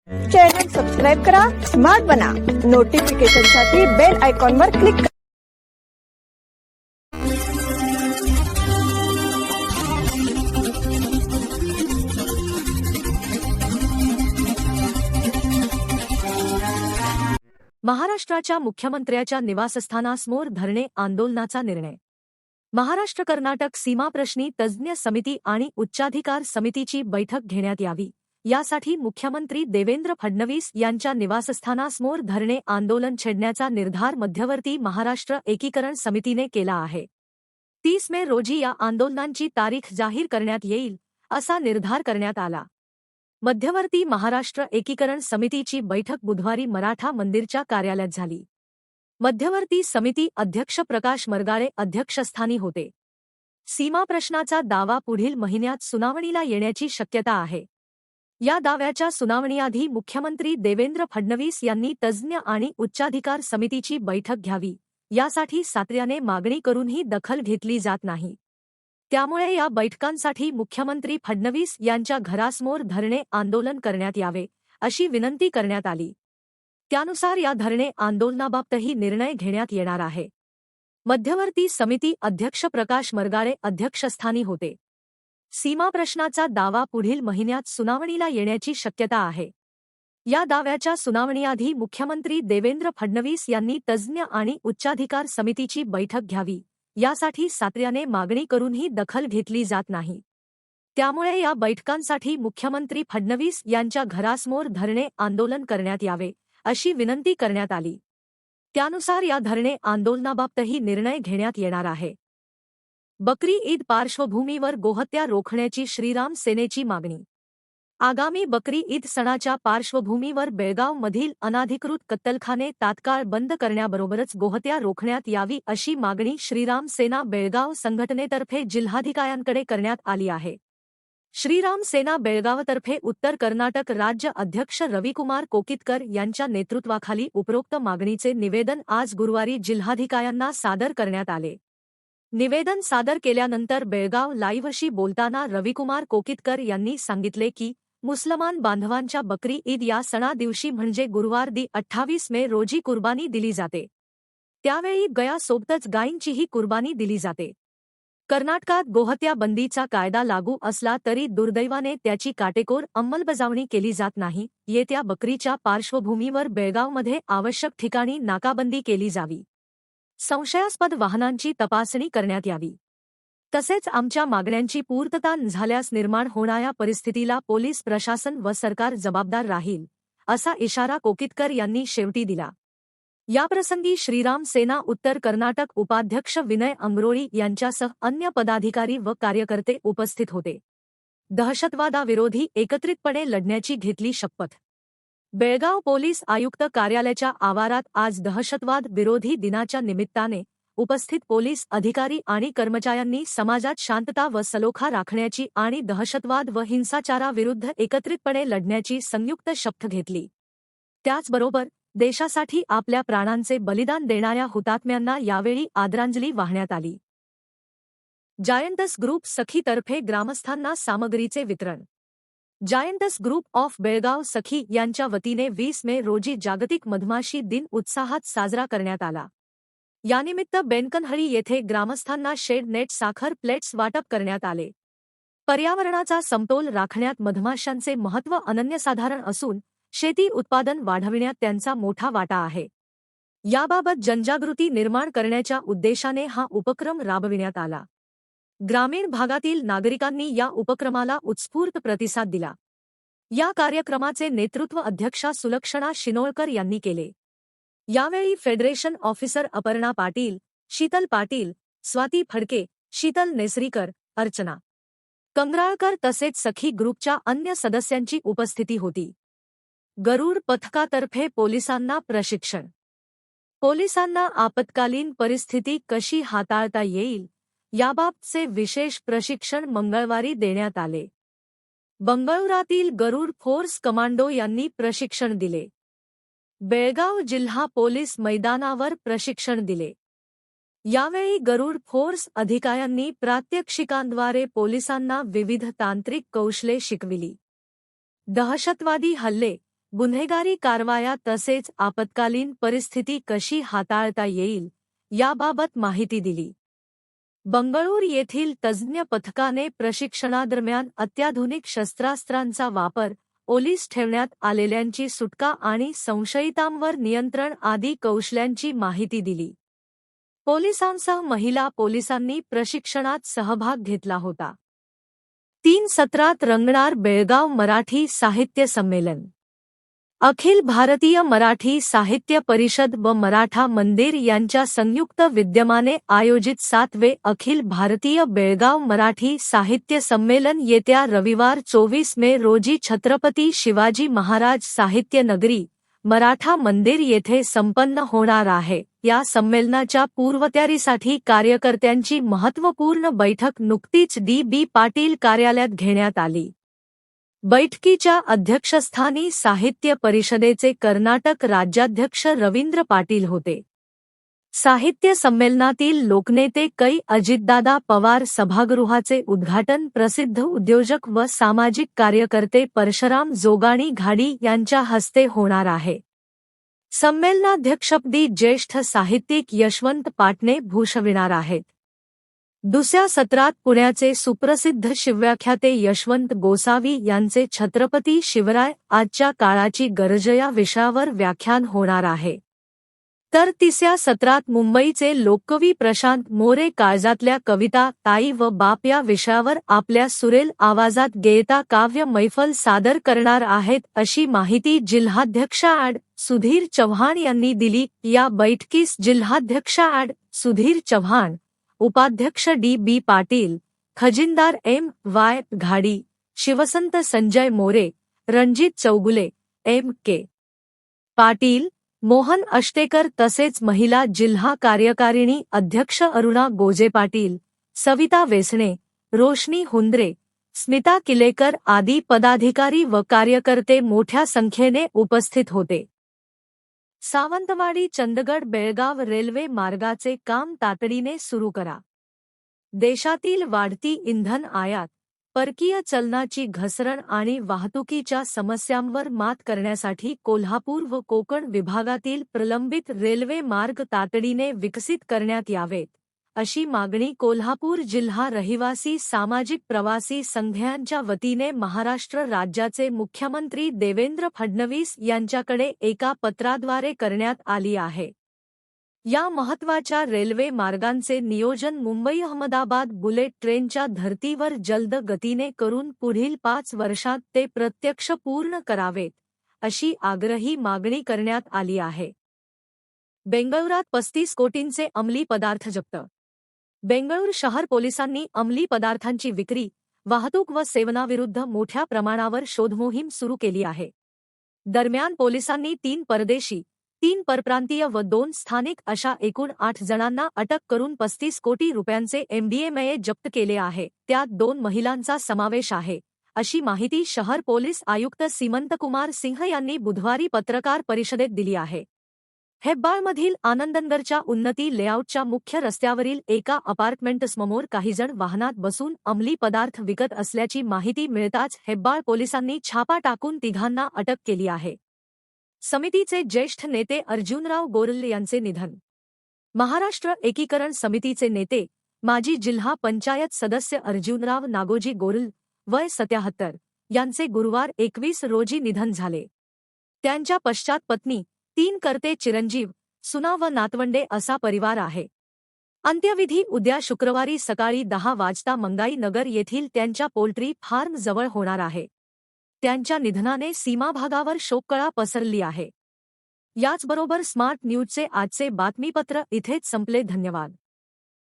Channel subscribe करा, smart बना, नोटिफिकेशनसाठी bell आयकॉनवर क्लिक करा. महाराष्ट्राच्या मुख्यमंत्र्याच्या निवासस्थानासमोर धरणे आंदोलनाचा निर्णय. महाराष्ट्र कर्नाटक सीमाप्रश्नी तज्ज्ञ समिती आणि उच्चाधिकार समितीची बैठक घेण्यात यावी, यासाठी मुख्यमंत्री देवेंद्र फडणवीस यांच्या निवासस्थानासमोर धरणे आंदोलन छेडण्याचा निर्धार मध्यवर्ती महाराष्ट्र एकीकरण समितीने केला आहे. 30 मे रोजी या आंदोलनांची तारीख जाहीर करण्यात येईल, असा निर्धार करण्यात आला. मध्यवर्ती महाराष्ट्र एकीकरण समितीची बैठक बुधवारी मराठा मंदिरच्या कार्यालयात झाली. मध्यवर्ती समिती अध्यक्ष प्रकाश मरगाळे अध्यक्षस्थानी होते. सीमा प्रश्नाचा दावा पुढील महिन्यात सुनावणीला येण्याची शक्यता आहे. या दाव्याच्या सुनावणीआधी मुख्यमंत्री देवेंद्र फडणवीस यांनी तज्ज्ञ आणि उच्चाधिकार समितीची बैठक घ्यावी, यासाठी सातत्याने मागणी करूनही दखल घेतली जात नाही. त्यामुळे या बैठकांसाठी मुख्यमंत्री फडणवीस यांच्या घरासमोर धरणे आंदोलन करण्यात यावे, अशी विनंती करण्यात आली. त्यानुसार या धरणे आंदोलनाबाबतही निर्णय घेण्यात येणार आहे. मध्यवर्ती समिती अध्यक्ष प्रकाश मरगाळे अध्यक्षस्थानी होते. सीमा प्रश्नाचा दावा पुढील महिन्यात सुनावणीला येण्याची शक्यता आहे. या दाव्याच्या सुनावणीआधी मुख्यमंत्री देवेंद्र फडणवीस यांनी तज्ज्ञ आणि उच्चाधिकार समितीची बैठक घ्यावी, यासाठी सातत्याने मागणी करूनही दखल घेतली जात नाही. त्यामुळे या बैठकांसाठी मुख्यमंत्री फडणवीस यांच्या घरासमोर धरणे आंदोलन करण्यात यावे, अशी विनंती करण्यात आली. त्यानुसार या धरणे आंदोलनाबाबतही निर्णय घेण्यात येणार आहे. बकरी ईद पार्श्वभूमीवर गोहत्या रोखण्याची श्रीराम सेनेची मागणी. आगामी बकरी ईद सणाच्या पार्श्वभूमीवर बेळगावमधील अनाधिकृत कत्तलखाने तात्काळ बंद करण्याबरोबरच गोहत्या रोखण्यात यावी, अशी मागणी श्रीराम सेना बेळगाव संघटनेतर्फे जिल्हाधिकाऱ्यांकडे करण्यात आली आहे. श्रीराम सेना बेळगावतर्फे उत्तर कर्नाटक राज्य अध्यक्ष रविकुमार कोकितकर यांच्या नेतृत्वाखाली उपरोक्त मागणीचे निवेदन आज गुरुवारी जिल्हाधिकाऱ्यांना सादर करण्यात आले. निवेदन सादर केल्यानंतर बेळगाव लाईव्हशी बोलताना रविकुमार कोकितकर यांनी सांगितले की मुसलमान बांधवांच्या बकरी ईद या सणा दिवशी म्हणजे गुरुवार 28 मे रोजी कुर्बानी दिली जाते. त्यावेळी गयासोबतच गायींचीही कुर्बानी दिली जाते. कर्नाटकात गोहत्या बंदीचा कायदा लागू असला तरी दुर्दैवाने त्याची काटेकोर अंमलबजावणी केली जात नाही. येत्या बकरीच्या पार्श्वभूमीवर बेळगावमध्ये आवश्यक ठिकाणी नाकाबंदी केली जावी. संशयास्पद वाहनांची तपासणी करण्यात यावी. तसेच आमच्या मागण्यांची पूर्तता झाल्यास निर्माण होणाऱ्या परिस्थितीला पोलीस प्रशासन व सरकार जबाबदार राहील, असा इशारा कोकितकर यांनी शेवटी दिला. याप्रसंगी श्रीराम सेना उत्तर कर्नाटक उपाध्यक्ष विनय अंगरोळी यांच्यासह अन्य पदाधिकारी व कार्यकर्ते उपस्थित होते. दहशतवादाविरोधी एकत्रितपणे लढण्याची घेतली शपथ. बेळगाव पोलीस आयुक्त कार्यालयाच्या आवारात आज दहशतवाद विरोधी दिनाच्या निमित्ताने उपस्थित पोलीस अधिकारी आणि कर्मचाऱ्यांनी समाजात शांतता व सलोखा राखण्याची आणि दहशतवाद व हिंसाचाराविरुद्ध एकत्रितपणे लढण्याची संयुक्त शपथ घेतली. त्याचबरोबर देशासाठी आपल्या प्राणांचे बलिदान देणाऱ्या हुतात्म्यांना यावेळी आदरांजली वाहण्यात आली. जायंटस ग्रुप सखीतर्फे ग्रामस्थांना सामग्रीचे वितरण. जायंटस ग्रुप ऑफ बेळगाव सखी यांच्या वतीने 20 मे रोजी जागतिक मधमाशी दिन उत्साहात साजरा करण्यात आला. यानिमित्त बेनकनहळ्ळी येथे ग्रामस्थांना शेड नेट साखर प्लेट्स वाटप करण्यात आले. पर्यावरणाचा समतोल राखण्यात मधमाशांचे महत्त्व अनन्यसाधारण असून शेती उत्पादन वाढविण्यात त्यांचा मोठा वाटा आहे. याबाबत जनजागृती निर्माण करण्याच्या उद्देशाने हा उपक्रम राबविण्यात आला. ग्रामीण भागातील नागरिकांनी या उपक्रमाला उत्स्फूर्त प्रतिसाद दिला. या कार्यक्रमाचे नेतृत्व अध्यक्षा सुलक्षणा शिनोळकर यांनी केले. यावेळी फेडरेशन ऑफिसर अपर्णा पाटील, शीतल पाटील, स्वाती फडके, शीतल नेसरीकर, अर्चना कंगराळकर तसेच सखी ग्रुपच्या अन्य सदस्यांची उपस्थिती होती. गरुड पथकातर्फे पोलिसांना प्रशिक्षण. पोलिसांना आपत्कालीन परिस्थिती कशी हाताळता येईल, याबाबतचे विशेष प्रशिक्षण मंगळवारी देण्यात आले. बंगळुरातील गरुड फोर्स कमांडो यांनी प्रशिक्षण दिले. बेळगाव जिल्हा पोलीस मैदानावर प्रशिक्षण दिले. यावेळी गरुड फोर्स अधिकाऱ्यांनी प्रात्यक्षिकांद्वारे पोलिसांना विविध तांत्रिक कौशले शिकविली. दहशतवादी हल्ले, गुन्हेगारी कारवाया तसेच आपत्कालीन परिस्थिती कशी हाताळता येईल याबाबत माहिती दिली. बंगळूर येथील तज्ज्ञ पथकाने प्रशिक्षणादरम्यान अत्याधुनिक शस्त्रास्त्रांचा वापर, ओलीस ठेवण्यात आलेल्यांची सुटका आणि संशयितांवर नियंत्रण आदी कौशल्यांची माहिती दिली. पोलिसांसह महिला पोलिसांनी प्रशिक्षणात सहभाग घेतला होता. 3 सत्रात रंगणार बेळगाव मराठी साहित्य संमेलन. अखिल भारतीय मराठी साहित्य परिषद व मराठा मंदिर यांच्या संयुक्त विद्यमाने आयोजित 7वे अखिल भारतीय बेळगाव मराठी साहित्य संमेलन येत्या रविवार 24 मे रोजी छत्रपती शिवाजी महाराज साहित्य नगरी, मराठा मंदिर येथे संपन्न होणार आहे. या संमेलनाच्या पूर्वतयारीसाठी कार्यकर्त्यांची महत्त्वपूर्ण बैठक नुकतीच डी.बी. पाटील कार्यालयात घेण्यात आली. बैठकीच्या अध्यक्षस्थानी साहित्य परिषदेचे कर्नाटक राज्याध्यक्ष रवींद्र पाटील होते. साहित्य संमेलनातील लोकनेते कै अजितदादा पवार, सभागृहाचे उद्घाटन प्रसिद्ध उद्योजक व सामाजिक कार्यकर्ते परशुराम जोगाणी घाडी यांच्या हस्ते होणार आहे. संमेलनाध्यक्षपदी ज्येष्ठ साहित्यिक यशवंत पाटणे भूषविणार आहेत. दुसऱ्या सत्रात पुण्याचे सुप्रसिद्ध शिवव्याख्याते यशवंत गोसावी यांचे छत्रपती शिवराय आजच्या काळाची गरज या विषयावर व्याख्यान होणार आहे. तर तिसऱ्या सत्रात मुंबईचे लोककवी प्रशांत मोरे काळजातल्या कविता ताई व बाप या विषयावर आपल्या सुरेल आवाजात गेयता काव्य मैफल सादर करणार आहेत, अशी माहिती जिल्हाध्यक्ष ॲड. सुधीर चव्हाण यांनी दिली. या बैठकीस जिल्हाध्यक्ष ॲड. सुधीर चव्हाण, उपाध्यक्ष डी.बी. पाटील, खजिनदार एम.वाय. घाडी, शिवसंत संजय मोरे, रणजित चौगुले, एम.के. पाटील, मोहन अष्टेकर तसेच महिला जिल्हा कार्यकारिणी अध्यक्ष अरुणा गोजे पाटील, सविता वेसणे, रोशनी हुंद्रे, स्मिता किलेकर आदी पदाधिकारी व कार्यकर्ते मोठ्या संख्येने उपस्थित होते. सावंतवाडी चंदगड बेळगाव रेल्वे मार्गाचे काम तातडीने सुरू करा. देशातील वाढती इंधन आयात, परकीय चलनाची घसरण आणि वाहतुकीच्या समस्यांवर मात करण्यासाठी कोल्हापूर व कोकण विभागातील प्रलंबित रेल्वे मार्ग तातडीने विकसित करण्यात यावेत, अशी मागणी कोल्हापूर जिल्हा रहिवासी सामाजिक प्रवासी संघांच्या वतीने महाराष्ट्र राज्याचे मुख्यमंत्री देवेंद्र फडणवीस यांच्याकडे एका पत्राद्वारे करण्यात आली आहे. या महत्त्वाच्या रेल्वे मार्गांचे नियोजन मुंबई अहमदाबाद बुलेट ट्रेनच्या धर्तीवर जलद गतीने करून पुढील 5 वर्षात ते प्रत्यक्ष पूर्ण करावेत, अशी आग्रही मागणी करण्यात आली आहे. बेंगळुरात 35 कोटींचे अंमली पदार्थ जप्त. बेंगळूर शहर पोलिसांनी अंमली पदार्थांची विक्री, वाहतूक व सेवनाविरुद्ध मोठ्या प्रमाणावर शोधमोहीम सुरू केली आहे. दरम्यान पोलिसांनी 3 परदेशी, 3 परप्रांतीय व 2 स्थानिक अशा एकूण 8 जणांना अटक करून 35 कोटी रुपयांचे MDMA जप्त केले आहे. त्यात 2 महिलांचा समावेश आहे, अशी माहिती शहर पोलीस आयुक्त सीमंतकुमार सिंह यांनी बुधवारी पत्रकार परिषदेत दिली आहे. हेब्बाळमधील आनंदनगरच्या उन्नती लेआउटच्या मुख्य रस्त्यावरील एका अपार्टमेंटसमोर काही जण वाहनात बसून अंमली पदार्थ विकत असल्याची माहिती मिळताच हेब्बाळ पोलिसांनी छापा टाकून तिघांना अटक केली आहे. समितीचे ज्येष्ठ नेते अर्जुनराव गोरल यांचे निधन. महाराष्ट्र एकीकरण समितीचे नेते, माजी जिल्हा पंचायत सदस्य अर्जुनराव नागोजी गोरल, वय 77, यांचे गुरुवार 21 रोजी निधन झाले. त्यांच्या पश्चात पत्नी, 3 करते चिरंजीव, सुना व नातवंडे असा परिवार आहे. अंत्यविधी उद्या शुक्रवारी सकाळी 10 वाजता मंगाई नगर येथील त्यांच्या पोल्ट्री फार्म जवळ होणार आहे. त्यांच्या निधनाने सीमाभागावर शोककळा पसरली आहे. याचबरोबर स्मार्ट न्यूजचे आजचे बातमीपत्र इथेच संपले. धन्यवाद.